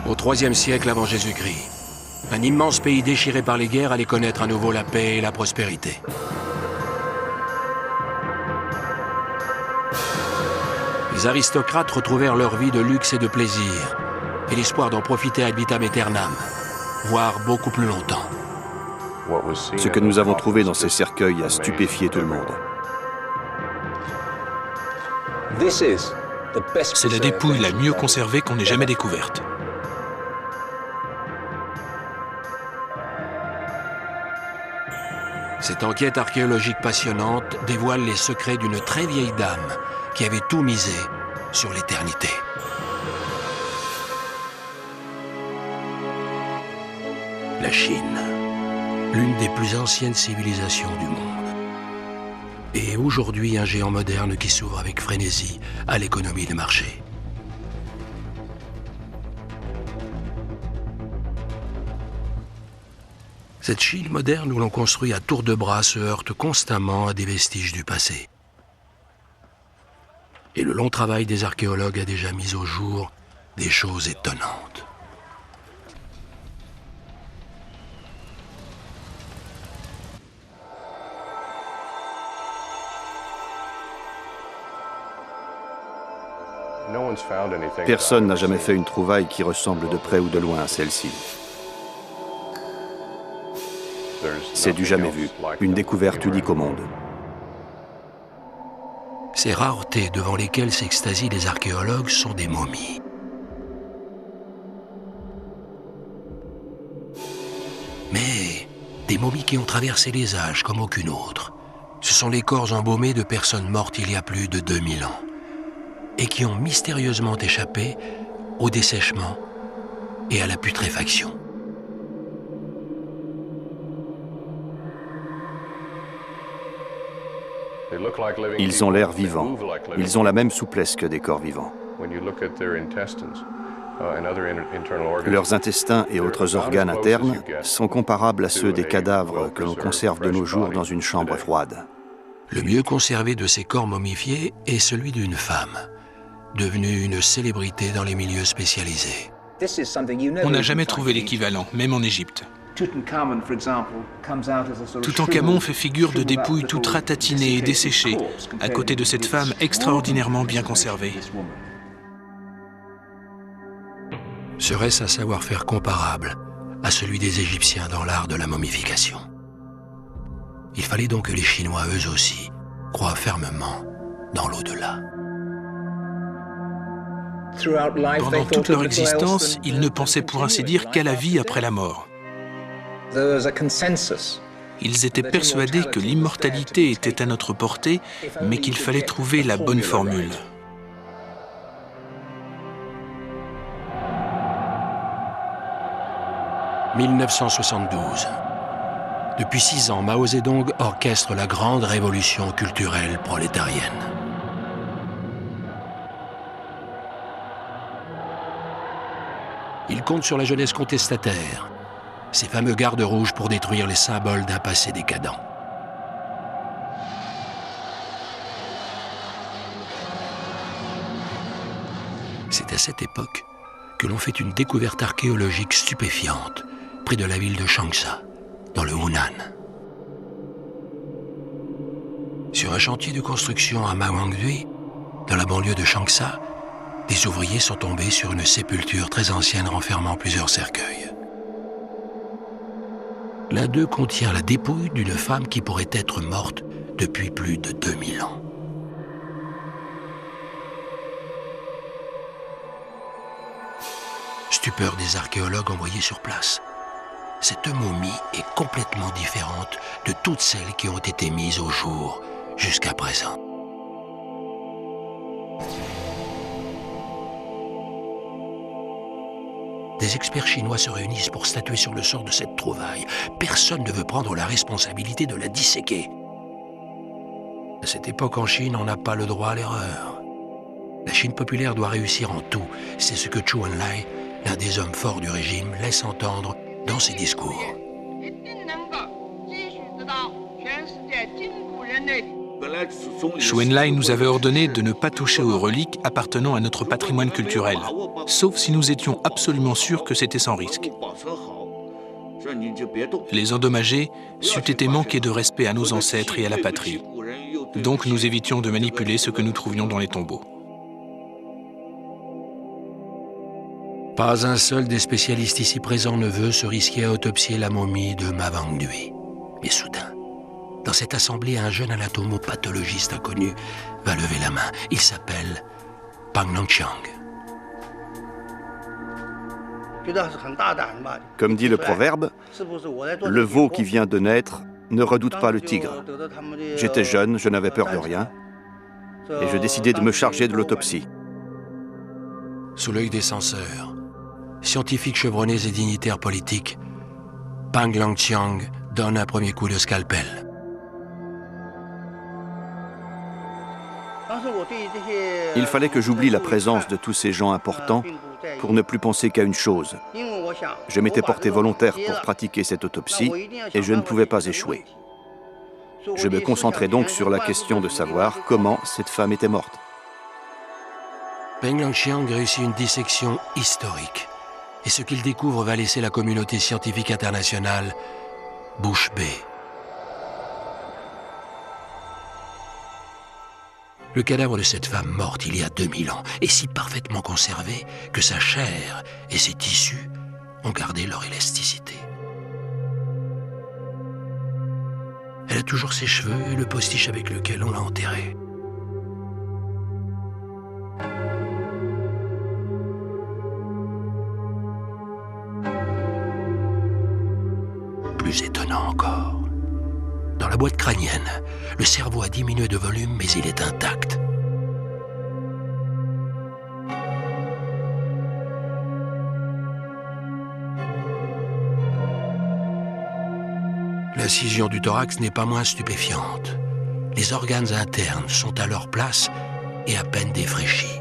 Au IIIe siècle avant Jésus-Christ, un immense pays déchiré par les guerres allait connaître à nouveau la paix et la prospérité. Les aristocrates retrouvèrent leur vie de luxe et de plaisir, et l'espoir d'en profiter ad vitam aeternam, voire beaucoup plus longtemps. Ce que nous avons trouvé dans ces cercueils a stupéfié tout le monde. C'est la dépouille la mieux conservée qu'on ait jamais découverte. Cette enquête archéologique passionnante dévoile les secrets d'une très vieille dame qui avait tout misé sur l'éternité. La Chine, l'une des plus anciennes civilisations du monde. Et aujourd'hui un géant moderne qui s'ouvre avec frénésie à l'économie de marché. Cette Chine moderne où l'on construit à tour de bras se heurte constamment à des vestiges du passé. Et le long travail des archéologues a déjà mis au jour des choses étonnantes. Personne n'a jamais fait une trouvaille qui ressemble de près ou de loin à celle-ci. C'est du jamais vu, une découverte unique au monde. Ces raretés devant lesquelles s'extasient les archéologues sont des momies. Mais des momies qui ont traversé les âges comme aucune autre. Ce sont les corps embaumés de personnes mortes il y a plus de 2000 ans et qui ont mystérieusement échappé au dessèchement et à la putréfaction. Ils ont l'air vivants. Ils ont la même souplesse que des corps vivants. Leurs intestins et autres organes internes sont comparables à ceux des cadavres que l'on conserve de nos jours dans une chambre froide. Le mieux conservé de ces corps momifiés est celui d'une femme, devenue une célébrité dans les milieux spécialisés. On n'a jamais trouvé l'équivalent, même en Égypte. Toutankhamon fait figure de dépouille toute ratatinée et desséchée, à côté de cette femme extraordinairement bien conservée. Serait-ce un savoir-faire comparable à celui des Égyptiens dans l'art de la momification? Il fallait donc que les Chinois, eux aussi, croient fermement dans l'au-delà. Pendant toute leur existence, ils ne pensaient pour ainsi dire qu'à la vie après la mort. Ils étaient persuadés que l'immortalité était à notre portée, mais qu'il fallait trouver la bonne formule. « 1972. Depuis 6 ans, Mao Zedong orchestre la grande révolution culturelle prolétarienne. Il compte sur la jeunesse contestataire, ces fameux gardes rouges pour détruire les symboles d'un passé décadent. C'est à cette époque que l'on fait une découverte archéologique stupéfiante près de la ville de Changsha, dans le Hunan. Sur un chantier de construction à Mawangdui, dans la banlieue de Changsha, des ouvriers sont tombés sur une sépulture très ancienne renfermant plusieurs cercueils. L'un d'eux contient la dépouille d'une femme qui pourrait être morte depuis plus de 2000 ans. Stupeur des archéologues envoyés sur place. Cette momie est complètement différente de toutes celles qui ont été mises au jour jusqu'à présent. Des experts chinois se réunissent pour statuer sur le sort de cette trouvaille. Personne ne veut prendre la responsabilité de la disséquer. À cette époque en Chine, on n'a pas le droit à l'erreur. La Chine populaire doit réussir en tout. C'est ce que Zhou Enlai, l'un des hommes forts du régime, laisse entendre dans ses discours. Chou En-lai nous avait ordonné de ne pas toucher aux reliques appartenant à notre patrimoine culturel, sauf si nous étions absolument sûrs que c'était sans risque. Les endommager c'eût été manquer de respect à nos ancêtres et à la patrie. Donc nous évitions de manipuler ce que nous trouvions dans les tombeaux. Pas un seul des spécialistes ici présents ne veut se risquer à autopsier la momie de Ma Wang-dui. Mais soudain, dans cette assemblée, un jeune anatomopathologiste inconnu va lever la main. Il s'appelle Pang Longqiang. Comme dit le proverbe, le veau qui vient de naître ne redoute pas le tigre. J'étais jeune, je n'avais peur de rien, et je décidai de me charger de l'autopsie. Sous l'œil des censeurs, scientifiques chevronnés et dignitaires politiques, Pang Longqiang donne un premier coup de scalpel. Il fallait que j'oublie la présence de tous ces gens importants pour ne plus penser qu'à une chose. Je m'étais porté volontaire pour pratiquer cette autopsie et je ne pouvais pas échouer. Je me concentrais donc sur la question de savoir comment cette femme était morte. Pang Longqiang réussit une dissection historique. Et ce qu'il découvre va laisser la communauté scientifique internationale bouche bée. Le cadavre de cette femme morte il y a 2000 ans est si parfaitement conservé que sa chair et ses tissus ont gardé leur élasticité. Elle a toujours ses cheveux et le postiche avec lequel on l'a enterrée. Plus étonnant encore, dans la boîte crânienne, le cerveau a diminué de volume, mais il est intact. L'incision du thorax n'est pas moins stupéfiante. Les organes internes sont à leur place et à peine défraîchis.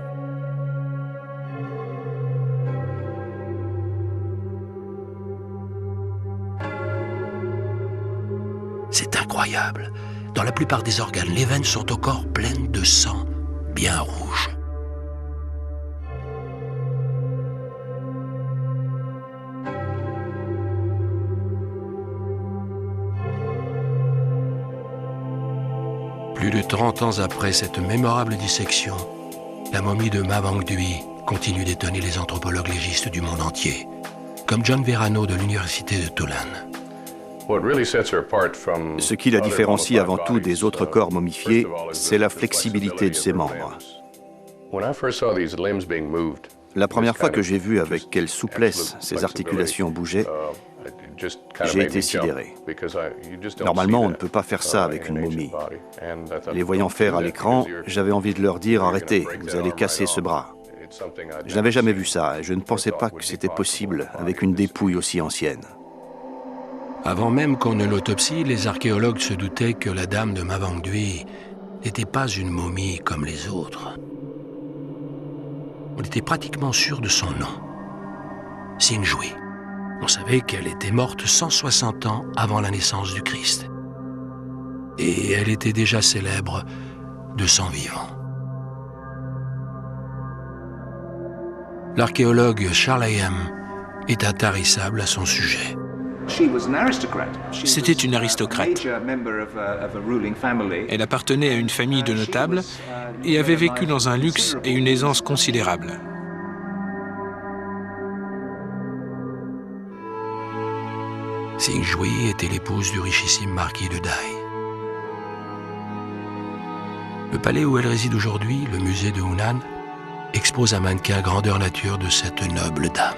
C'est incroyable. Dans la plupart des organes, les veines sont encore pleines de sang, bien rouge. Plus de 30 ans après cette mémorable dissection, la momie de Ma Wang-dui continue d'étonner les anthropologues légistes du monde entier, comme John Verano de l'université de Tulane. Ce qui la différencie avant tout des autres corps momifiés, c'est la flexibilité de ses membres. La première fois que j'ai vu avec quelle souplesse ses articulations bougeaient, j'ai été sidéré. Normalement, on ne peut pas faire ça avec une momie. Les voyant faire à l'écran, j'avais envie de leur dire « Arrêtez, vous allez casser ce bras ». Je n'avais jamais vu ça et je ne pensais pas que c'était possible avec une dépouille aussi ancienne. Avant même qu'on ne l'autopsie, les archéologues se doutaient que la dame de Ma Wang-dui n'était pas une momie comme les autres. On était pratiquement sûr de son nom, Xingjue. On savait qu'elle était morte 160 ans avant la naissance du Christ. Et elle était déjà célèbre de son vivant. L'archéologue Charles Hayem est intarissable à son sujet. C'était une aristocrate. Elle appartenait à une famille de notables et avait vécu dans un luxe et une aisance considérables. Xingjue était l'épouse du richissime marquis de Dai. Le palais où elle réside aujourd'hui, le musée de Hunan, expose un mannequin grandeur nature de cette noble dame.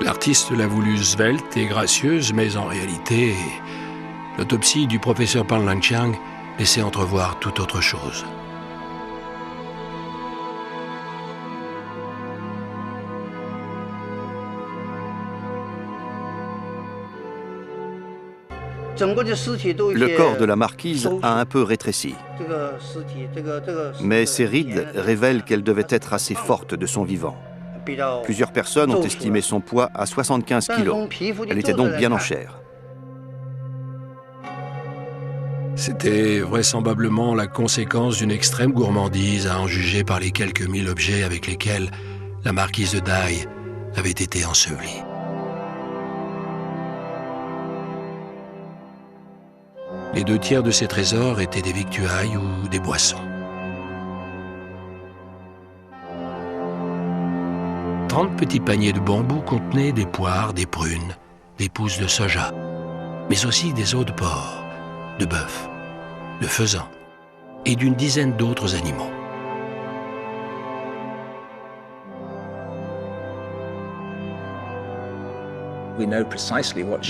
L'artiste l'a voulue svelte et gracieuse, mais en réalité, l'autopsie du professeur Pang Longqiang laissait entrevoir tout autre chose. Le corps de la marquise a un peu rétréci. Mais ses rides révèlent qu'elle devait être assez forte de son vivant. Plusieurs personnes ont estimé son poids à 75 kilos. Elle était donc bien en chair. C'était vraisemblablement la conséquence d'une extrême gourmandise, à en juger par les quelques 1000 objets avec lesquels la marquise de Dai avait été ensevelie. Les 2 tiers de ces trésors étaient des victuailles ou des boissons. 30 petits paniers de bambou contenaient des poires, des prunes, des pousses de soja, mais aussi des os de porc, de bœuf, de faisan et d'une dizaine d'autres animaux.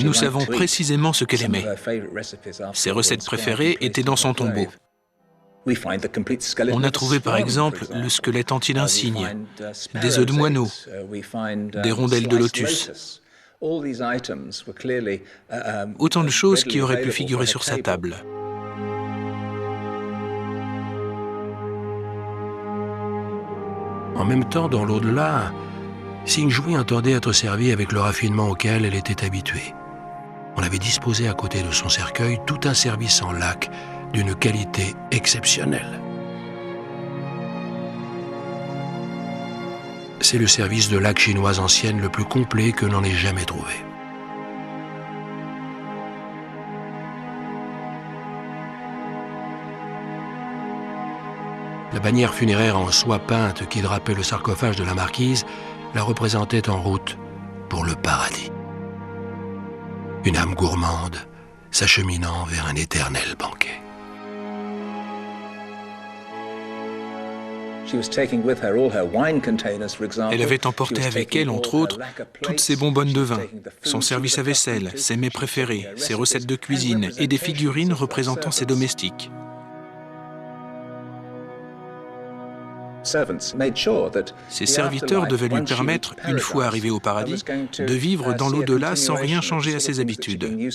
Nous savons précisément ce qu'elle aimait. Ses recettes préférées étaient dans son tombeau. On a trouvé par exemple le squelette entier d'un cygne, des œufs de moineau, des rondelles de lotus. Autant de choses qui auraient pu figurer sur sa table. En même temps, dans l'au-delà, Xingjue entendait être servie avec le raffinement auquel elle était habituée. On avait disposé à côté de son cercueil tout un service en lac d'une qualité exceptionnelle. C'est le service de laque chinoise ancienne le plus complet que l'on ait jamais trouvé. La bannière funéraire en soie peinte qui drapait le sarcophage de la marquise la représentait en route pour le paradis. Une âme gourmande s'acheminant vers un éternel banquet. Elle avait emporté avec elle, entre autres, toutes ses bonbonnes de vin, son service à vaisselle, ses mets préférés, ses recettes de cuisine et des figurines représentant ses domestiques. Ses serviteurs devaient lui permettre, une fois arrivé au paradis, de vivre dans l'au-delà sans rien changer à ses habitudes.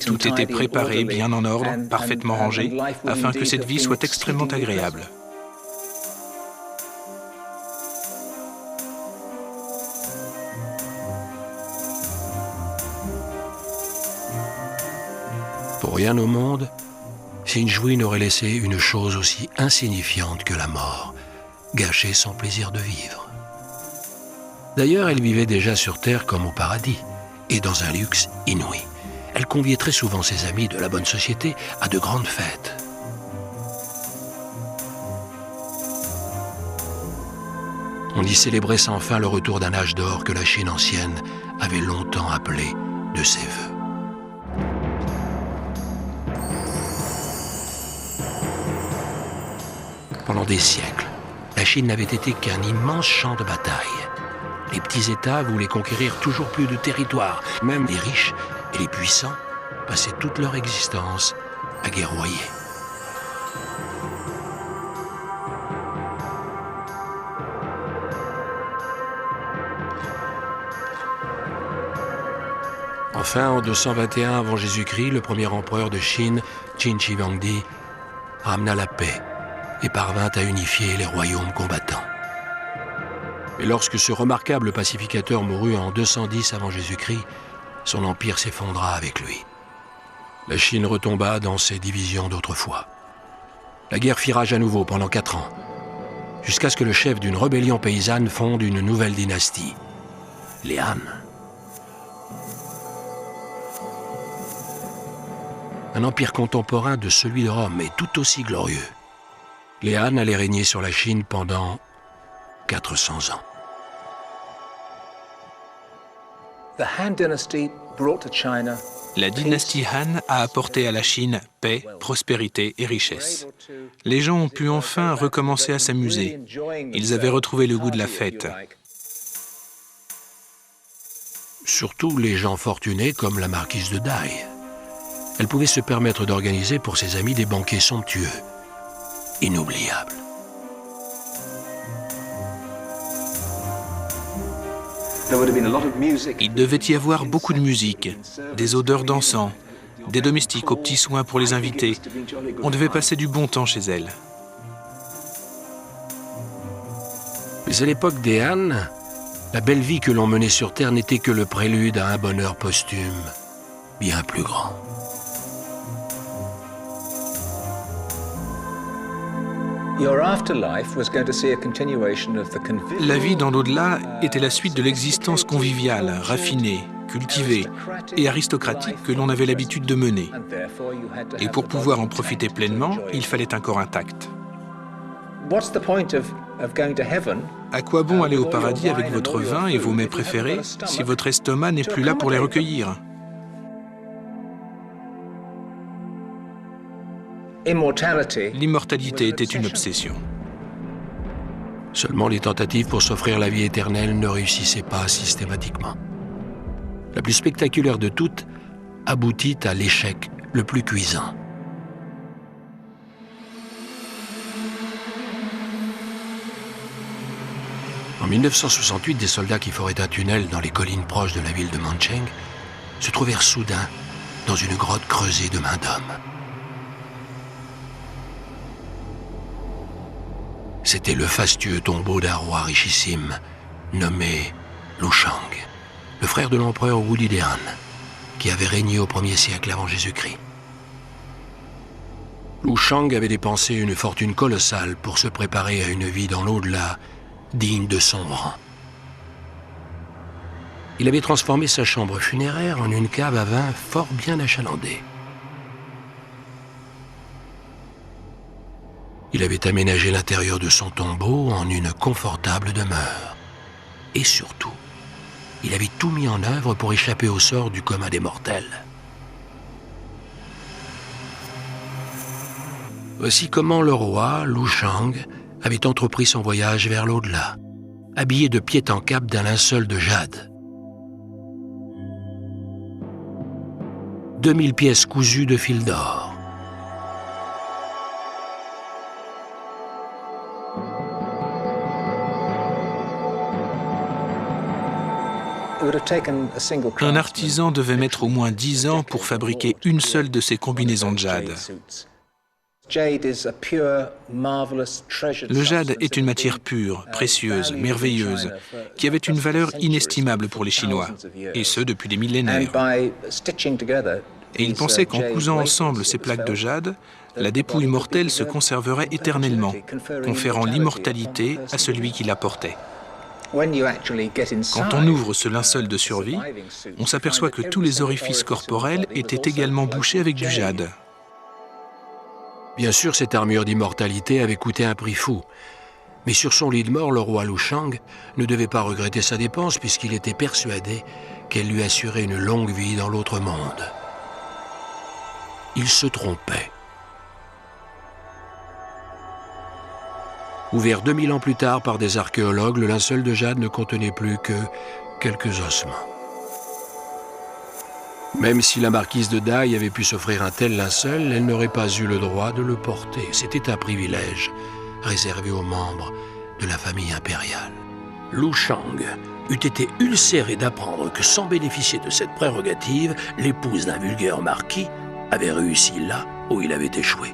Tout était préparé, bien en ordre, parfaitement rangé, afin que cette vie soit extrêmement agréable. Pour rien au monde, Xingjue n'aurait laissé une chose aussi insignifiante que la mort gâcher son plaisir de vivre. D'ailleurs, elle vivait déjà sur Terre comme au paradis, et dans un luxe inouï. Elle conviait très souvent ses amis de la bonne société à de grandes fêtes. On y célébrait sans fin le retour d'un âge d'or que la Chine ancienne avait longtemps appelé de ses vœux. Pendant des siècles, la Chine n'avait été qu'un immense champ de bataille. Les petits États voulaient conquérir toujours plus de territoire. Même les riches et les puissants passaient toute leur existence à guerroyer. Enfin, en 221 avant Jésus-Christ, le premier empereur de Chine, Qin Shi Huangdi, ramena la paix et parvint à unifier les royaumes combattants. Mais lorsque ce remarquable pacificateur mourut en 210 avant Jésus-Christ, son empire s'effondra avec lui. La Chine retomba dans ses divisions d'autrefois. La guerre fit rage à nouveau pendant 4 ans, jusqu'à ce que le chef d'une rébellion paysanne fonde une nouvelle dynastie, les Han. Un empire contemporain de celui de Rome, mais tout aussi glorieux. Les Han allaient régner sur la Chine pendant 400 ans. La dynastie Han a apporté à la Chine paix, prospérité et richesse. Les gens ont pu enfin recommencer à s'amuser. Ils avaient retrouvé le goût de la fête. Surtout les gens fortunés comme la marquise de Dai. Elle pouvait se permettre d'organiser pour ses amis des banquets somptueux, inoubliables. Il devait y avoir beaucoup de musique, des odeurs d'encens, des domestiques aux petits soins pour les invités. On devait passer du bon temps chez elle. Mais à l'époque des Han, la belle vie que l'on menait sur Terre n'était que le prélude à un bonheur posthume bien plus grand. La vie dans l'au-delà était la suite de l'existence conviviale, raffinée, cultivée et aristocratique que l'on avait l'habitude de mener. Et pour pouvoir en profiter pleinement, il fallait un corps intact. À quoi bon aller au paradis avec votre vin et vos mets préférés si votre estomac n'est plus là pour les recueillir? L'immortalité était une obsession. Seulement les tentatives pour s'offrir la vie éternelle ne réussissaient pas systématiquement. La plus spectaculaire de toutes aboutit à l'échec le plus cuisant. En 1968, des soldats qui foraient un tunnel dans les collines proches de la ville de Mancheng se trouvèrent soudain dans une grotte creusée de mains d'hommes. C'était le fastueux tombeau d'un roi richissime, nommé Lu Shang, le frère de l'empereur Wu Lidian, qui avait régné au 1er siècle avant Jésus-Christ. Lu Shang avait dépensé une fortune colossale pour se préparer à une vie dans l'au-delà, digne de son rang. Il avait transformé sa chambre funéraire en une cave à vin fort bien achalandée. Il avait aménagé l'intérieur de son tombeau en une confortable demeure. Et surtout, il avait tout mis en œuvre pour échapper au sort du commun des mortels. Voici comment le roi, Lu Shang, avait entrepris son voyage vers l'au-delà, habillé de pied en cap d'un linceul de jade. 2000 pièces cousues de fil d'or. Un artisan devait mettre au moins 10 ans pour fabriquer une seule de ces combinaisons de jade. Le jade est une matière pure, précieuse, merveilleuse, qui avait une valeur inestimable pour les Chinois, et ce depuis des millénaires. Et ils pensaient qu'en cousant ensemble ces plaques de jade, la dépouille mortelle se conserverait éternellement, conférant l'immortalité à celui qui la portait. Quand on ouvre ce linceul de survie, on s'aperçoit que tous les orifices corporels étaient également bouchés avec du jade. Bien sûr, cette armure d'immortalité avait coûté un prix fou. Mais sur son lit de mort, le roi Lu Shang ne devait pas regretter sa dépense puisqu'il était persuadé qu'elle lui assurait une longue vie dans l'autre monde. Il se trompait. Ouvert 2000 ans plus tard par des archéologues, le linceul de jade ne contenait plus que quelques ossements. Même si la marquise de Dai avait pu s'offrir un tel linceul, elle n'aurait pas eu le droit de le porter. C'était un privilège réservé aux membres de la famille impériale. Lu Shang eût été ulcéré d'apprendre que sans bénéficier de cette prérogative, l'épouse d'un vulgaire marquis avait réussi là où il avait échoué.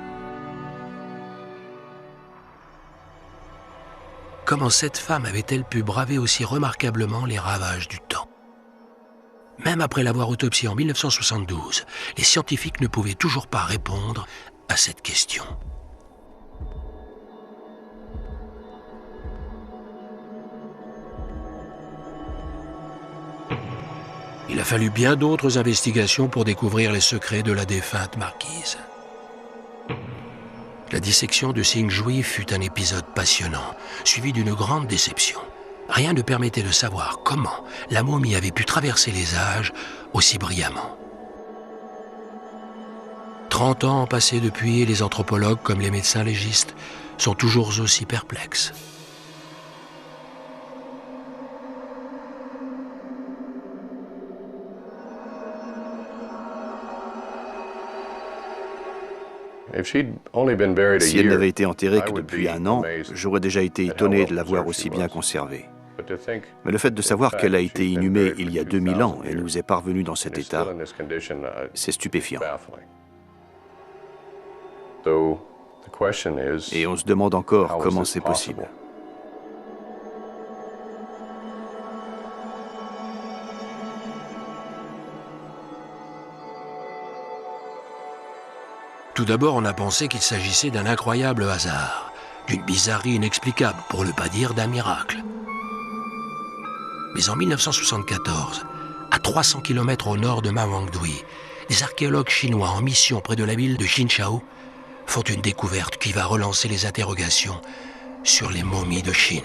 Comment cette femme avait-elle pu braver aussi remarquablement les ravages du temps? Même après l'avoir autopsiée en 1972, les scientifiques ne pouvaient toujours pas répondre à cette question. Il a fallu bien d'autres investigations pour découvrir les secrets de la défunte marquise. La dissection de Xingzhui fut un épisode passionnant, suivi d'une grande déception. Rien ne permettait de savoir comment la momie avait pu traverser les âges aussi brillamment. 30 ans ont passé depuis et les anthropologues comme les médecins légistes sont toujours aussi perplexes. Si elle n'avait été enterrée que depuis un an, j'aurais déjà été étonné de la voir aussi bien conservée. Mais le fait de savoir qu'elle a été inhumée il y a 2000 ans et nous est parvenue dans cet état, c'est stupéfiant. Et on se demande encore comment c'est possible. Tout d'abord, on a pensé qu'il s'agissait d'un incroyable hasard, d'une bizarrerie inexplicable, pour ne pas dire d'un miracle. Mais en 1974, à 300 km au nord de Mawangdui, des archéologues chinois en mission près de la ville de Jinzhou font une découverte qui va relancer les interrogations sur les momies de Chine.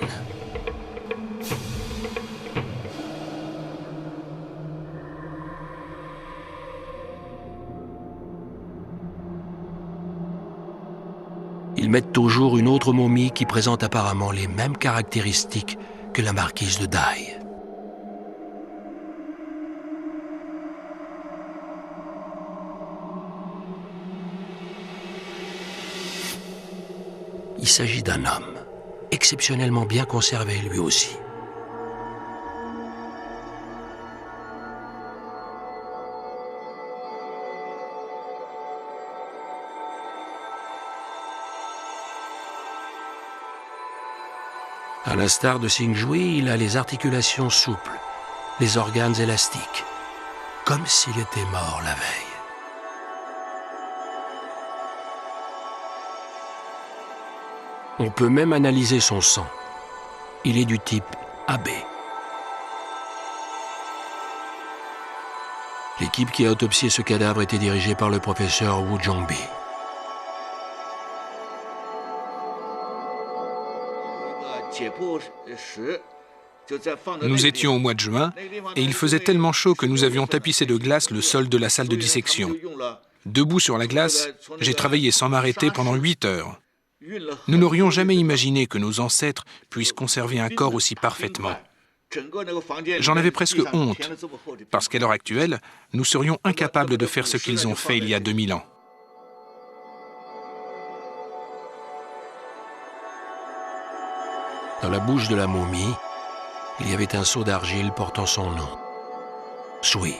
Ils mettent au jour une autre momie qui présente apparemment les mêmes caractéristiques que la marquise de Dai. Il s'agit d'un homme, exceptionnellement bien conservé lui aussi. À l'instar de Xingjui, il a les articulations souples, les organes élastiques, comme s'il était mort la veille. On peut même analyser son sang. Il est du type AB. L'équipe qui a autopsié ce cadavre était dirigée par le professeur Wu Zhongbi. Nous étions au mois de juin et il faisait tellement chaud que nous avions tapissé de glace le sol de la salle de dissection. Debout sur la glace, j'ai travaillé sans m'arrêter pendant 8 heures. Nous n'aurions jamais imaginé que nos ancêtres puissent conserver un corps aussi parfaitement. J'en avais presque honte, parce qu'à l'heure actuelle, nous serions incapables de faire ce qu'ils ont fait il y a 2000 ans. Dans la bouche de la momie, il y avait un seau d'argile portant son nom. Sui.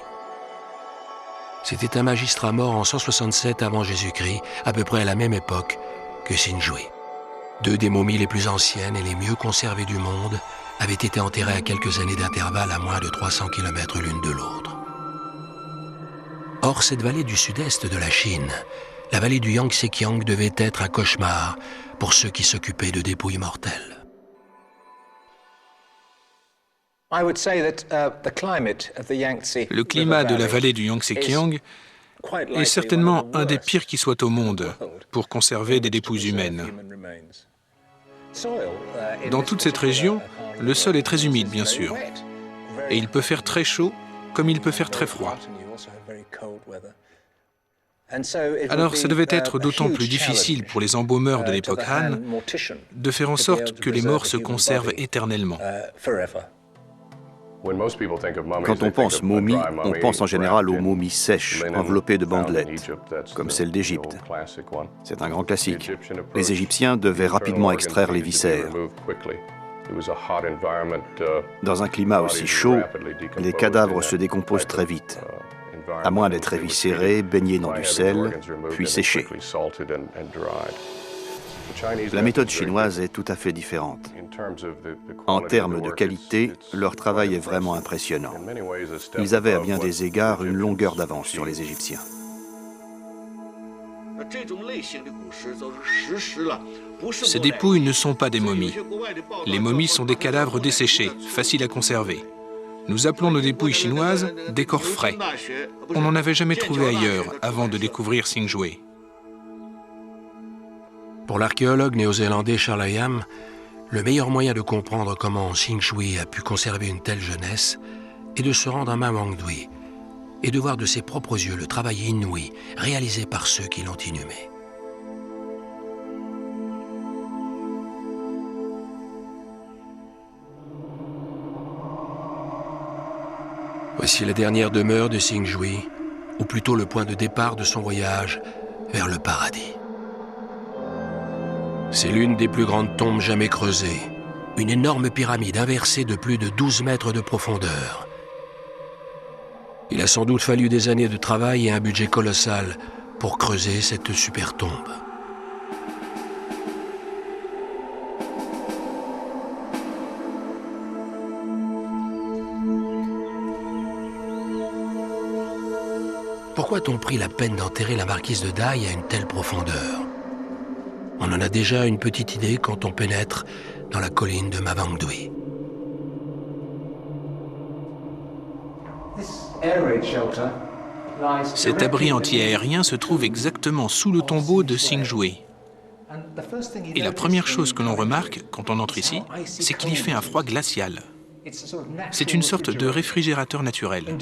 C'était un magistrat mort en 167 avant Jésus-Christ, à peu près à la même époque que Xingjui. 2 des momies les plus anciennes et les mieux conservées du monde avaient été enterrées à quelques années d'intervalle à moins de 300 km l'une de l'autre. Or, cette vallée du sud-est de la Chine, la vallée du Yangtze-Kiang, devait être un cauchemar pour ceux qui s'occupaient de dépouilles mortelles. Le climat de la vallée du Yangtze-Kiang est certainement un des pires qui soit au monde pour conserver des dépouilles humaines. Dans toute cette région, le sol est très humide, bien sûr, et il peut faire très chaud comme il peut faire très froid. Alors, ça devait être d'autant plus difficile pour les embaumeurs de l'époque Han de faire en sorte que les morts se conservent éternellement. Quand on pense momie, on pense en général aux momies sèches, enveloppées de bandelettes, comme celle d'Égypte. C'est un grand classique. Les Égyptiens devaient rapidement extraire les viscères. Dans un climat aussi chaud, les cadavres se décomposent très vite, à moins d'être éviscérés, baignés dans du sel, puis séchés. La méthode chinoise est tout à fait différente. En termes de qualité, leur travail est vraiment impressionnant. Ils avaient à bien des égards une longueur d'avance sur les Égyptiens. Ces dépouilles ne sont pas des momies. Les momies sont des cadavres desséchés, faciles à conserver. Nous appelons nos dépouilles chinoises des corps frais. On n'en avait jamais trouvé ailleurs avant de découvrir Xingjui. Pour l'archéologue néo-zélandais Charles Hayam, le meilleur moyen de comprendre comment Xingjui a pu conserver une telle jeunesse est de se rendre à Mawangdui et de voir de ses propres yeux le travail inouï réalisé par ceux qui l'ont inhumé. Voici la dernière demeure de Xingjui, ou plutôt le point de départ de son voyage vers le paradis. C'est l'une des plus grandes tombes jamais creusées, une énorme pyramide inversée de plus de 12 mètres de profondeur. Il a sans doute fallu des années de travail et un budget colossal pour creuser cette super tombe. Pourquoi a-t-on pris la peine d'enterrer la marquise de Dai à une telle profondeur? On en a déjà une petite idée quand on pénètre dans la colline de Mavangdui. Cet abri anti-aérien se trouve exactement sous le tombeau de Singjué. Et la première chose que l'on remarque quand on entre ici, c'est qu'il y fait un froid glacial. C'est une sorte de réfrigérateur naturel.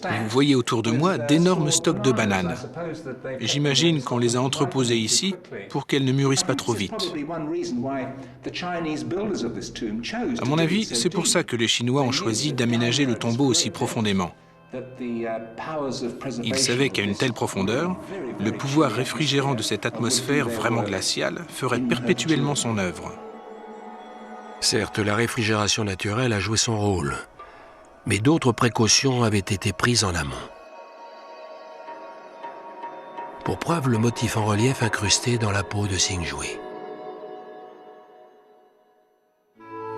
Vous voyez autour de moi d'énormes stocks de bananes. J'imagine qu'on les a entreposées ici pour qu'elles ne mûrissent pas trop vite. À mon avis, c'est pour ça que les Chinois ont choisi d'aménager le tombeau aussi profondément. Ils savaient qu'à une telle profondeur, le pouvoir réfrigérant de cette atmosphère vraiment glaciale ferait perpétuellement son œuvre. Certes, la réfrigération naturelle a joué son rôle, mais d'autres précautions avaient été prises en amont. Pour preuve, le motif en relief incrusté dans la peau de Singjué.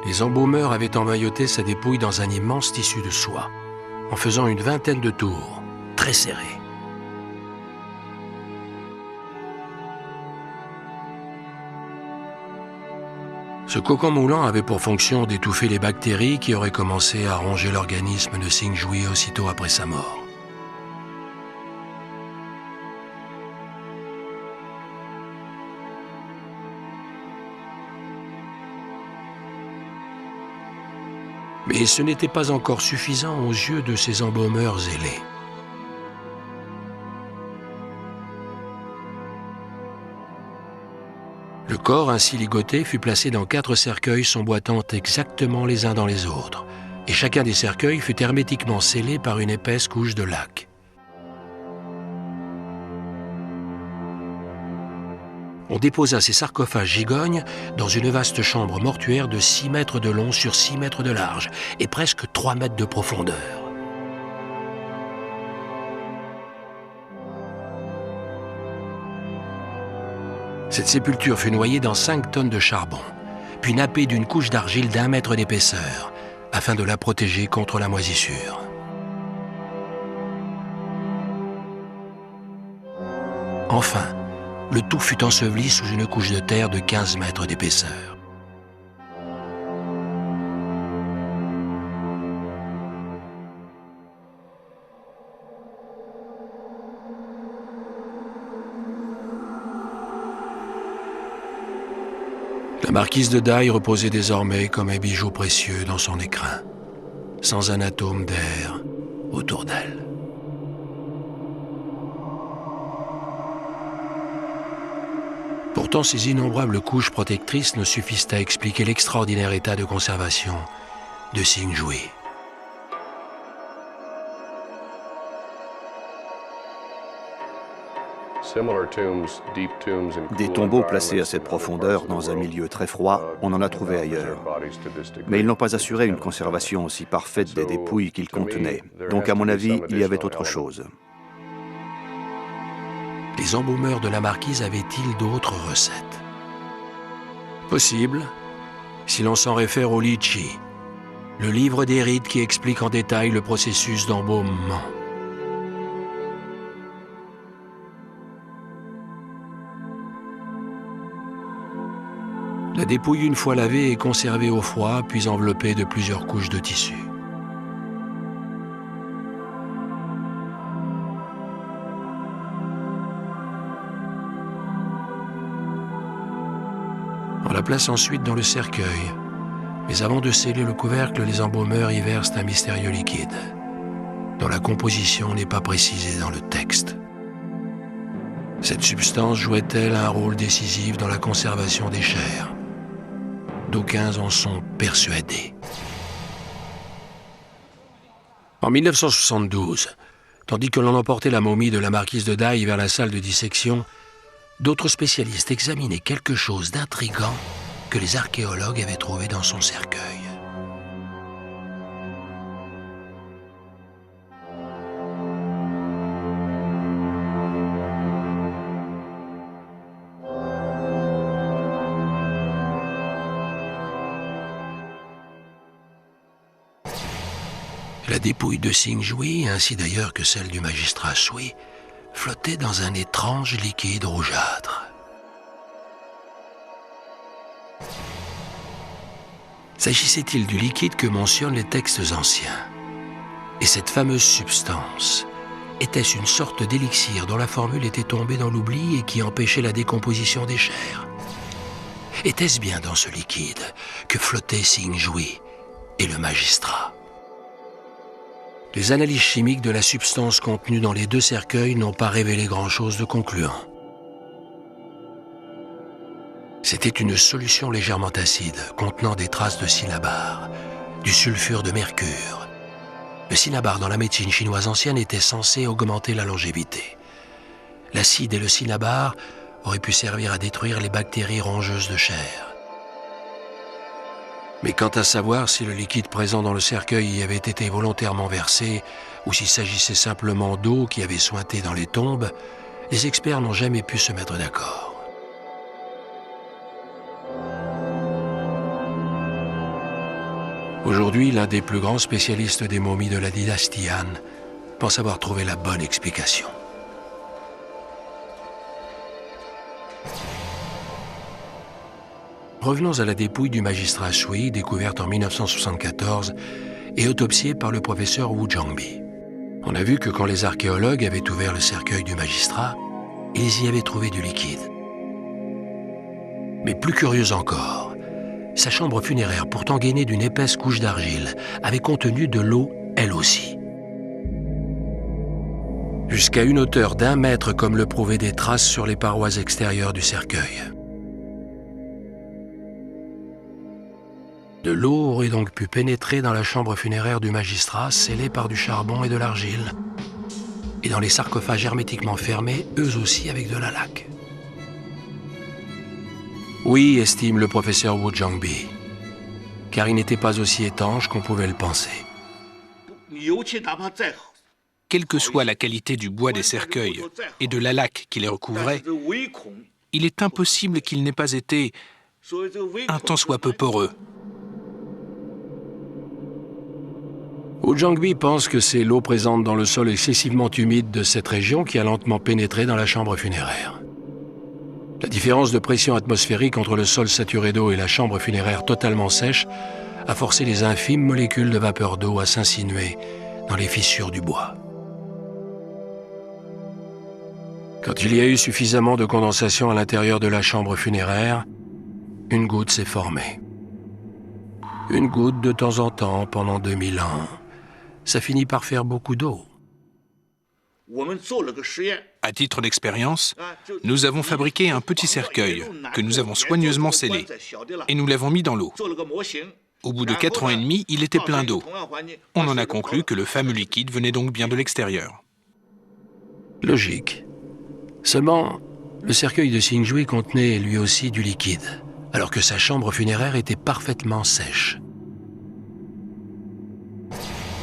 Les embaumeurs avaient emmailloté sa dépouille dans un immense tissu de soie, en faisant une vingtaine de tours, très serrés. Ce cocon moulant avait pour fonction d'étouffer les bactéries qui auraient commencé à ronger l'organisme de Singjué aussitôt après sa mort. Mais ce n'était pas encore suffisant aux yeux de ces embaumeurs zélés. Le corps ainsi ligoté fut placé dans 4 cercueils s'emboîtant exactement les uns dans les autres, et chacun des cercueils fut hermétiquement scellé par une épaisse couche de laque. On déposa ces sarcophages gigognes dans une vaste chambre mortuaire de 6 mètres de long sur 6 mètres de large et presque 3 mètres de profondeur. Cette sépulture fut noyée dans 5 tonnes de charbon, puis nappée d'une couche d'argile d'1 mètre d'épaisseur, afin de la protéger contre la moisissure. Enfin, le tout fut enseveli sous une couche de terre de 15 mètres d'épaisseur. La marquise de Dai reposait désormais comme un bijou précieux dans son écrin, sans un atome d'air autour d'elle. Pourtant, ces innombrables couches protectrices ne suffisent à expliquer l'extraordinaire état de conservation de Singjué. Des tombeaux placés à cette profondeur dans un milieu très froid, on en a trouvé ailleurs. Mais ils n'ont pas assuré une conservation aussi parfaite des dépouilles qu'ils contenaient. Donc à mon avis, il y avait autre chose. Les embaumeurs de la marquise avaient-ils d'autres recettes? Possible, si l'on s'en réfère au Li Chi, le livre des rites qui explique en détail le processus d'embaumement. La dépouille, une fois lavée, est conservée au froid, puis enveloppée de plusieurs couches de tissu. On la place ensuite dans le cercueil, mais avant de sceller le couvercle, les embaumeurs y versent un mystérieux liquide, dont la composition n'est pas précisée dans le texte. Cette substance jouait-elle un rôle décisif dans la conservation des chairs? D'aucuns en sont persuadés. En 1972, tandis que l'on emportait la momie de la marquise de Dai vers la salle de dissection, d'autres spécialistes examinaient quelque chose d'intrigant que les archéologues avaient trouvé dans son cercueil. La dépouille de Sing Jui, ainsi d'ailleurs que celle du magistrat Sui, flottait dans un étrange liquide rougeâtre. S'agissait-il du liquide que mentionnent les textes anciens? Et cette fameuse substance, était-ce une sorte d'élixir dont la formule était tombée dans l'oubli et qui empêchait la décomposition des chairs? Était-ce bien dans ce liquide que flottaient Sing Jui et le magistrat? Les analyses chimiques de la substance contenue dans les deux cercueils n'ont pas révélé grand-chose de concluant. C'était une solution légèrement acide, contenant des traces de cinnabar, du sulfure de mercure. Le cinnabar dans la médecine chinoise ancienne était censé augmenter la longévité. L'acide et le cinnabar auraient pu servir à détruire les bactéries rongeuses de chair. Mais quant à savoir si le liquide présent dans le cercueil y avait été volontairement versé ou s'il s'agissait simplement d'eau qui avait suinté dans les tombes, les experts n'ont jamais pu se mettre d'accord. Aujourd'hui, l'un des plus grands spécialistes des momies de la dynastie Han pense avoir trouvé la bonne explication. Revenons à la dépouille du magistrat Sui, découverte en 1974 et autopsiée par le professeur Wu Zhongbi. On a vu que quand les archéologues avaient ouvert le cercueil du magistrat, ils y avaient trouvé du liquide. Mais plus curieux encore, sa chambre funéraire, pourtant gainée d'une épaisse couche d'argile, avait contenu de l'eau, elle aussi. Jusqu'à une hauteur d'1 mètre, comme le prouvaient des traces sur les parois extérieures du cercueil. De l'eau aurait donc pu pénétrer dans la chambre funéraire du magistrat, scellée par du charbon et de l'argile, et dans les sarcophages hermétiquement fermés, eux aussi avec de la laque. Oui, estime le professeur Wu Zhongbi, car il n'était pas aussi étanche qu'on pouvait le penser. Quelle que soit la qualité du bois des cercueils et de la laque qui les recouvrait, il est impossible qu'il n'ait pas été un tant soit peu poreux. Wu Zhongbi pense que c'est l'eau présente dans le sol excessivement humide de cette région qui a lentement pénétré dans la chambre funéraire. La différence de pression atmosphérique entre le sol saturé d'eau et la chambre funéraire totalement sèche a forcé les infimes molécules de vapeur d'eau à s'insinuer dans les fissures du bois. Quand il y a eu suffisamment de condensation à l'intérieur de la chambre funéraire, une goutte s'est formée. Une goutte de temps en temps pendant 2000 ans. Ça finit par faire beaucoup d'eau. À titre d'expérience, nous avons fabriqué un petit cercueil que nous avons soigneusement scellé et nous l'avons mis dans l'eau. Au bout de 4 ans et demi, il était plein d'eau. On en a conclu que le fameux liquide venait donc bien de l'extérieur. Logique. Seulement, le cercueil de Sing Jui contenait lui aussi du liquide, alors que sa chambre funéraire était parfaitement sèche.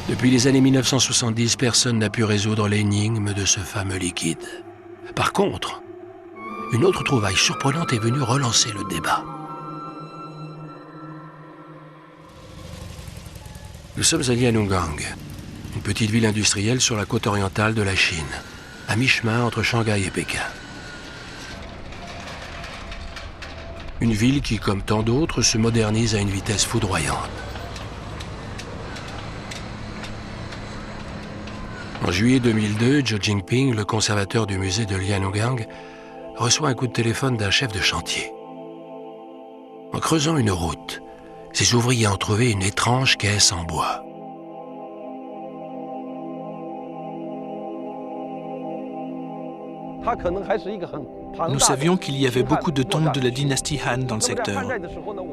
Depuis les années 1970, personne n'a pu résoudre l'énigme de ce fameux liquide. Par contre, une autre trouvaille surprenante est venue relancer le débat. Nous sommes à Lianougang, une petite ville industrielle sur la côte orientale de la Chine, à mi-chemin entre Shanghai et Pékin. Une ville qui, comme tant d'autres, se modernise à une vitesse foudroyante. En juillet 2002, Zhou Jinping, le conservateur du musée de Lianougang, reçoit un coup de téléphone d'un chef de chantier. En creusant une route, ses ouvriers ont trouvé une étrange caisse en bois. Nous savions qu'il y avait beaucoup de tombes de la dynastie Han dans le secteur.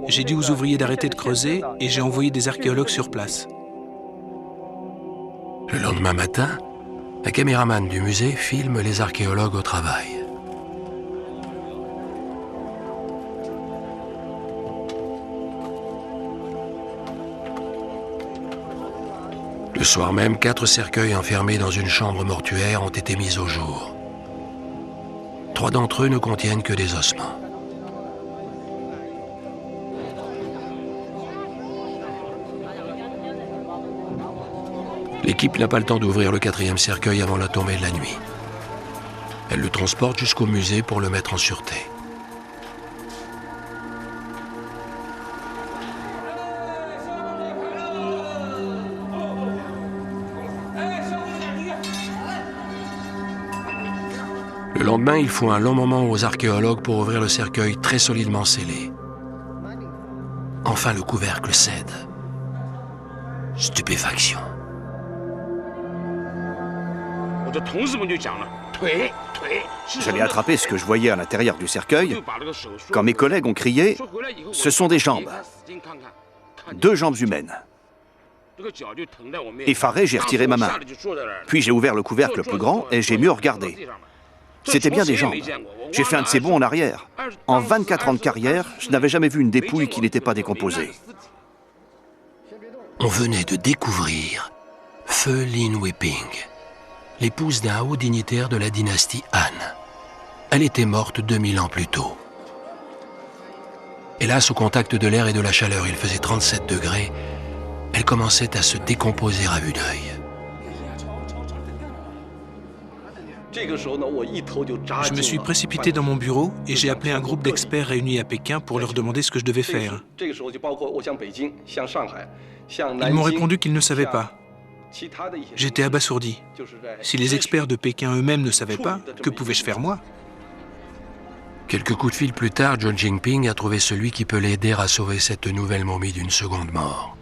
J'ai dit aux ouvriers d'arrêter de creuser et j'ai envoyé des archéologues sur place. Le lendemain matin, un caméraman du musée filme les archéologues au travail. Le soir même, 4 cercueils enfermés dans une chambre mortuaire ont été mis au jour. 3 d'entre eux ne contiennent que des ossements. L'équipe n'a pas le temps d'ouvrir le 4e cercueil avant la tombée de la nuit. Elle le transporte jusqu'au musée pour le mettre en sûreté. Le lendemain, il faut un long moment aux archéologues pour ouvrir le cercueil très solidement scellé. Enfin, le couvercle cède. Stupéfaction. J'allais attraper ce que je voyais à l'intérieur du cercueil quand mes collègues ont crié « Ce sont des jambes !» 2 jambes humaines. Effaré, j'ai retiré ma main. Puis j'ai ouvert le couvercle plus grand et j'ai mieux regardé. C'était bien des jambes. J'ai fait un de ces bonds en arrière. En 24 ans de carrière, je n'avais jamais vu une dépouille qui n'était pas décomposée. On venait de découvrir Feu Lin Weiping, l'épouse d'un haut dignitaire de la dynastie Han. Elle était morte 2000 ans plus tôt. Hélas, au contact de l'air et de la chaleur, il faisait 37 degrés. Elle commençait à se décomposer à vue d'œil. Je me suis précipité dans mon bureau et j'ai appelé un groupe d'experts réunis à Pékin pour leur demander ce que je devais faire. Ils m'ont répondu qu'ils ne savaient pas. J'étais abasourdi. Si les experts de Pékin eux-mêmes ne savaient pas, que pouvais-je faire moi? Quelques coups de fil plus tard, Zhou Jinping a trouvé celui qui peut l'aider à sauver cette nouvelle momie d'une seconde mort.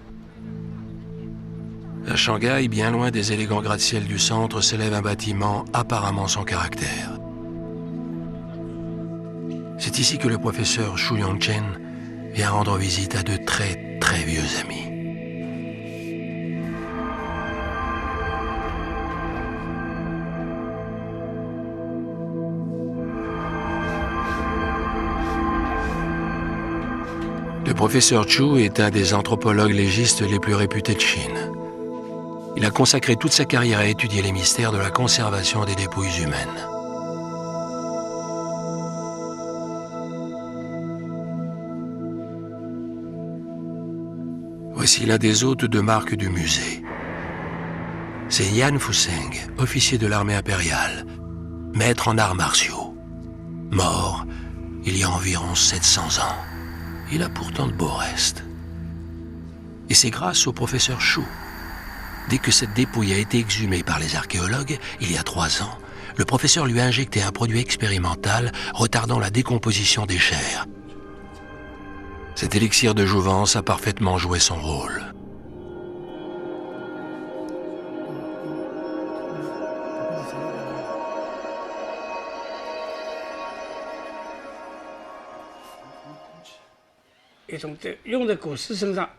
À Shanghai, bien loin des élégants gratte-ciel du centre, s'élève un bâtiment apparemment sans caractère. C'est ici que le professeur Xu Yongchen vient rendre visite à de très, très vieux amis. Le professeur Chu est un des anthropologues légistes les plus réputés de Chine. Il a consacré toute sa carrière à étudier les mystères de la conservation des dépouilles humaines. Voici l'un des hôtes de marque du musée. C'est Yan Fuseng, officier de l'armée impériale, maître en arts martiaux. Mort il y a environ 700 ans. Il a pourtant de beaux restes. Et c'est grâce au professeur Xu. Dès que cette dépouille a été exhumée par les archéologues, il y a 3 ans, le professeur lui a injecté un produit expérimental retardant la décomposition des chairs. Cet élixir de jouvence a parfaitement joué son rôle.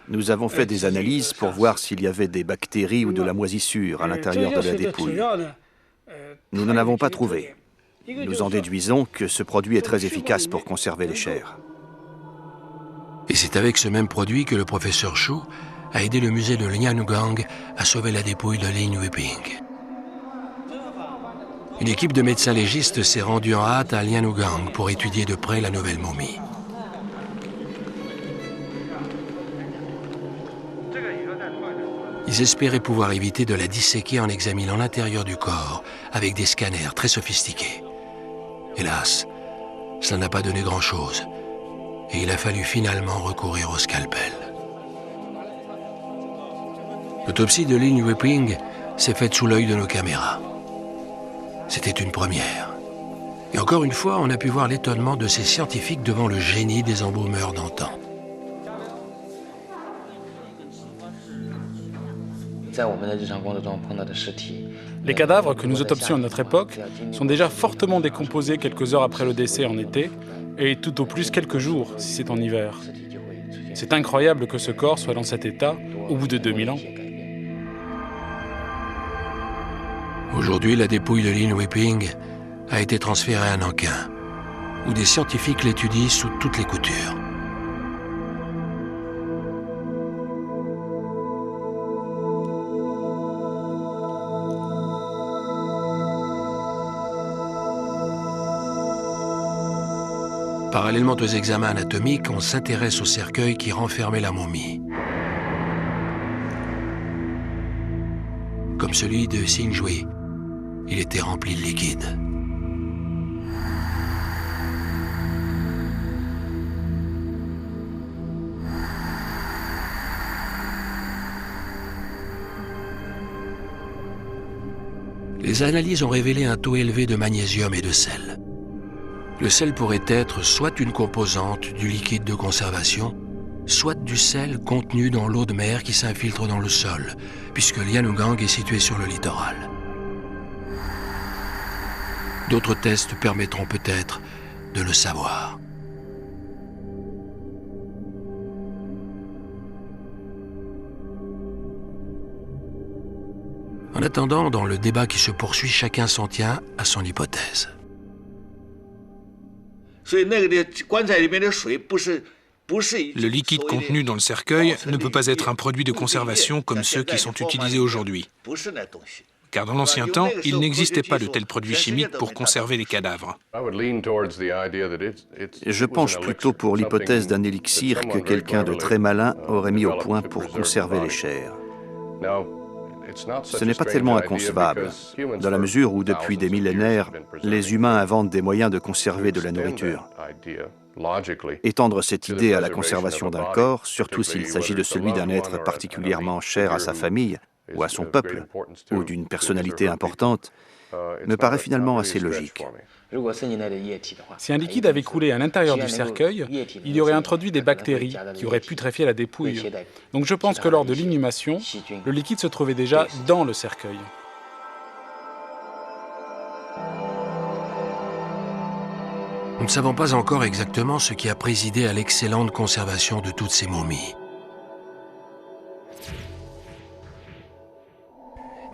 Nous avons fait des analyses pour voir s'il y avait des bactéries ou de la moisissure à l'intérieur de la dépouille. Nous n'en avons pas trouvé. Nous en déduisons que ce produit est très efficace pour conserver les chairs. Et c'est avec ce même produit que le professeur Xu a aidé le musée de Liaogang à sauver la dépouille de Lin Weiping. Une équipe de médecins légistes s'est rendue en hâte à Liaogang pour étudier de près la nouvelle momie. Ils espéraient pouvoir éviter de la disséquer en examinant l'intérieur du corps avec des scanners très sophistiqués. Hélas, cela n'a pas donné grand-chose et il a fallu finalement recourir au scalpel. L'autopsie de Lin Weiping s'est faite sous l'œil de nos caméras. C'était une première. Et encore une fois, on a pu voir l'étonnement de ces scientifiques devant le génie des embaumeurs d'antan. Les cadavres que nous autopsions à notre époque sont déjà fortement décomposés quelques heures après le décès en été et tout au plus quelques jours si c'est en hiver. C'est incroyable que ce corps soit dans cet état au bout de 2000 ans. Aujourd'hui, la dépouille de Lin Weiping a été transférée à Nankin, où des scientifiques l'étudient sous toutes les coutures. Parallèlement aux examens anatomiques, on s'intéresse au cercueil qui renfermait la momie. comme celui de Xingjue. Il était rempli de liquide. Les analyses ont révélé un taux élevé de magnésium et de sel. Le sel pourrait être soit une composante du liquide de conservation, soit du sel contenu dans l'eau de mer qui s'infiltre dans le sol, puisque Liaoning est situé sur le littoral. D'autres tests permettront peut-être de le savoir. En attendant, dans le débat qui se poursuit, chacun s'en tient à son hypothèse. Le liquide contenu dans le cercueil ne peut pas être un produit de conservation comme ceux qui sont utilisés aujourd'hui. Car dans l'ancien temps, il n'existait pas de tels produits chimiques pour conserver les cadavres. Je penche plutôt pour l'hypothèse d'un élixir que quelqu'un de très malin aurait mis au point pour conserver les chairs. Ce n'est pas tellement inconcevable, dans la mesure où, depuis des millénaires, les humains inventent des moyens de conserver de la nourriture. Étendre cette idée à la conservation d'un corps, surtout s'il s'agit de celui d'un être particulièrement cher à sa famille, ou à son peuple, ou d'une personnalité importante, me paraît finalement assez logique. Si un liquide avait coulé à l'intérieur du cercueil, il y aurait introduit des bactéries qui auraient putréfié la dépouille. Donc je pense que lors de l'inhumation, le liquide se trouvait déjà dans le cercueil. Nous ne savons pas encore exactement ce qui a présidé à l'excellente conservation de toutes ces momies.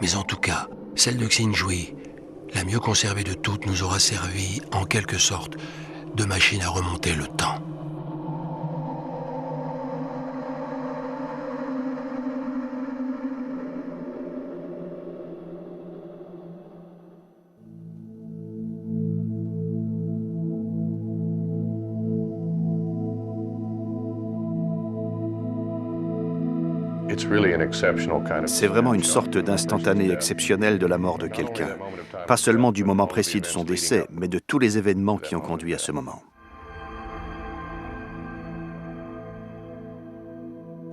Mais en tout cas, celle de Xingjue, la mieux conservée de toutes, nous aura servi, en quelque sorte, de machine à remonter le temps. C'est vraiment une sorte d'instantané exceptionnel de la mort de quelqu'un. Pas seulement du moment précis de son décès, mais de tous les événements qui ont conduit à ce moment.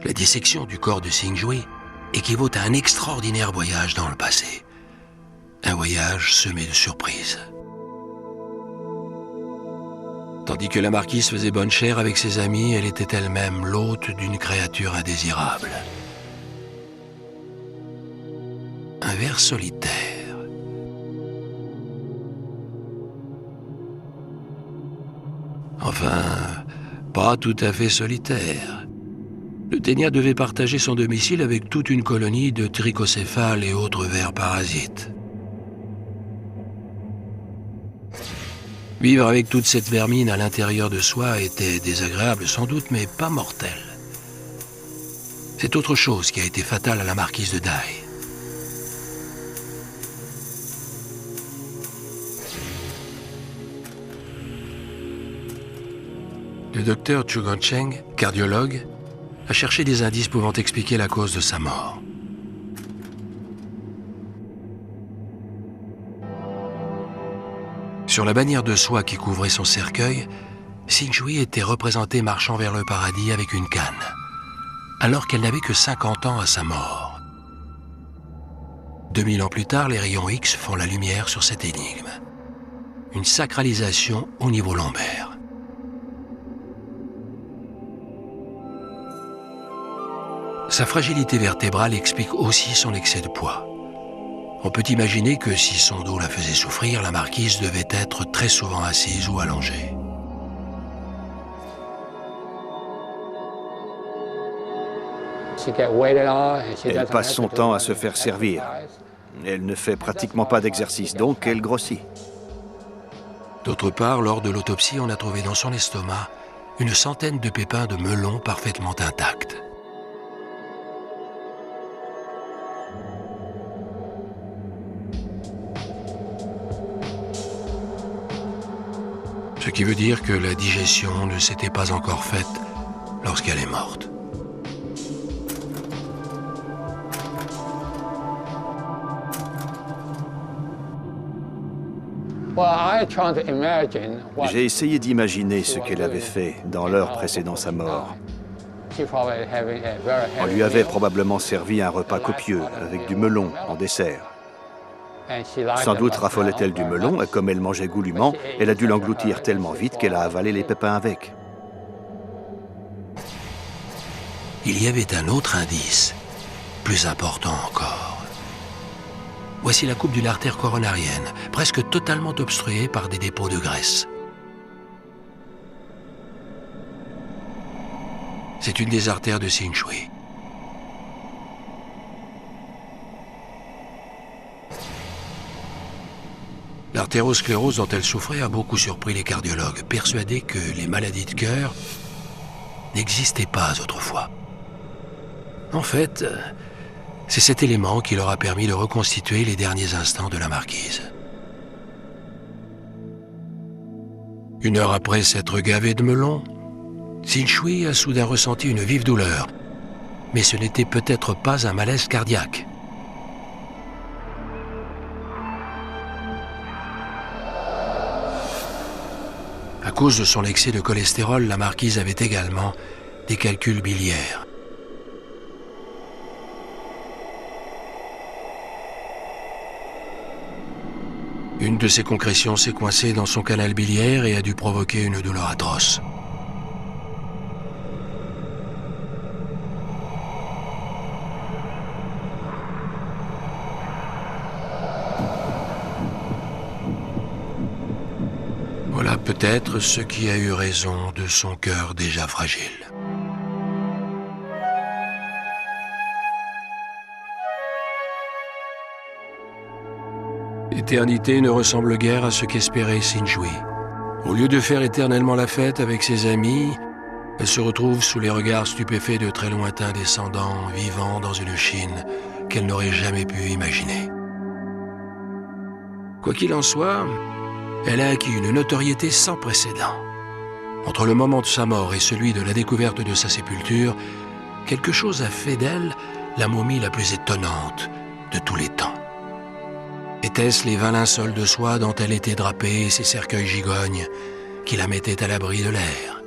La dissection du corps de Xingjue équivaut à un extraordinaire voyage dans le passé. Un voyage semé de surprises. Tandis que la marquise faisait bonne chère avec ses amis, elle était elle-même l'hôte d'une créature indésirable. Un ver solitaire. Enfin, pas tout à fait solitaire. Le ténia devait partager son domicile avec toute une colonie de trichocéphales et autres vers parasites. Vivre avec toute cette vermine à l'intérieur de soi était désagréable sans doute, mais pas mortel. C'est autre chose qui a été fatal à la marquise de Dai. Le docteur Chu Gongcheng, cardiologue, a cherché des indices pouvant expliquer la cause de sa mort. Sur la bannière de soie qui couvrait son cercueil, Xingjue était représentée marchant vers le paradis avec une canne, alors qu'elle n'avait que 50 ans à sa mort. 2000 ans plus tard, les rayons X font la lumière sur cette énigme. Une sacralisation au niveau lombaire. Sa fragilité vertébrale explique aussi son excès de poids. On peut imaginer que si son dos la faisait souffrir, la marquise devait être très souvent assise ou allongée. Elle passe son temps à se faire servir. Elle ne fait pratiquement pas d'exercice, donc elle grossit. D'autre part, lors de l'autopsie, on a trouvé dans son estomac une centaine de pépins de melon parfaitement intacts. Ce qui veut dire que la digestion ne s'était pas encore faite lorsqu'elle est morte. J'ai essayé d'imaginer ce qu'elle avait fait dans l'heure précédant sa mort. On lui avait probablement servi un repas copieux, avec du melon en dessert. Sans doute raffolait-elle du melon, et comme elle mangeait goulûment, elle a dû l'engloutir tellement vite qu'elle a avalé les pépins avec. Il y avait un autre indice, plus important encore. Voici la coupe d'une artère coronarienne, presque totalement obstruée par des dépôts de graisse. C'est une des artères de Hsin-Shui. L'artérosclérose dont elle souffrait a beaucoup surpris les cardiologues, persuadés que les maladies de cœur n'existaient pas autrefois. En fait, c'est cet élément qui leur a permis de reconstituer les derniers instants de la marquise. Une heure après s'être gavé de melon, Hsin-Shui a soudain ressenti une vive douleur, mais ce n'était peut-être pas un malaise cardiaque. À cause de son excès de cholestérol, la marquise avait également des calculs biliaires. Une de ses concrétions s'est coincée dans son canal biliaire et a dû provoquer une douleur atroce. Voilà peut-être ce qui a eu raison de son cœur déjà fragile. L'éternité ne ressemble guère à ce qu'espérait Hsin-Shui. Au lieu de faire éternellement la fête avec ses amis, elle se retrouve sous les regards stupéfaits de très lointains descendants vivant dans une Chine qu'elle n'aurait jamais pu imaginer. Quoi qu'il en soit, elle a acquis une notoriété sans précédent. Entre le moment de sa mort et celui de la découverte de sa sépulture, quelque chose a fait d'elle la momie la plus étonnante de tous les temps. Était-ce les 20 linceuls de soie dont elle était drapée et ses cercueils gigognes qui la mettaient à l'abri de l'air?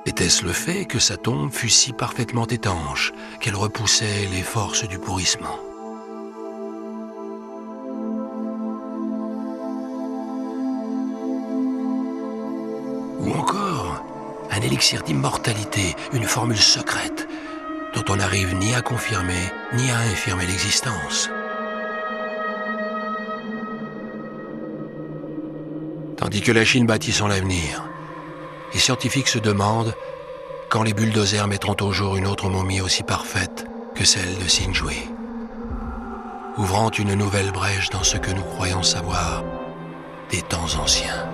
Était-ce le fait que sa tombe fût si parfaitement étanche qu'elle repoussait les forces du pourrissement? Ou encore, un élixir d'immortalité, une formule secrète dont on n'arrive ni à confirmer ni à infirmer l'existence. Tandis que la Chine bâtit son avenir, les scientifiques se demandent quand les bulldozers mettront au jour une autre momie aussi parfaite que celle de Hsin-Shui, ouvrant une nouvelle brèche dans ce que nous croyons savoir des temps anciens.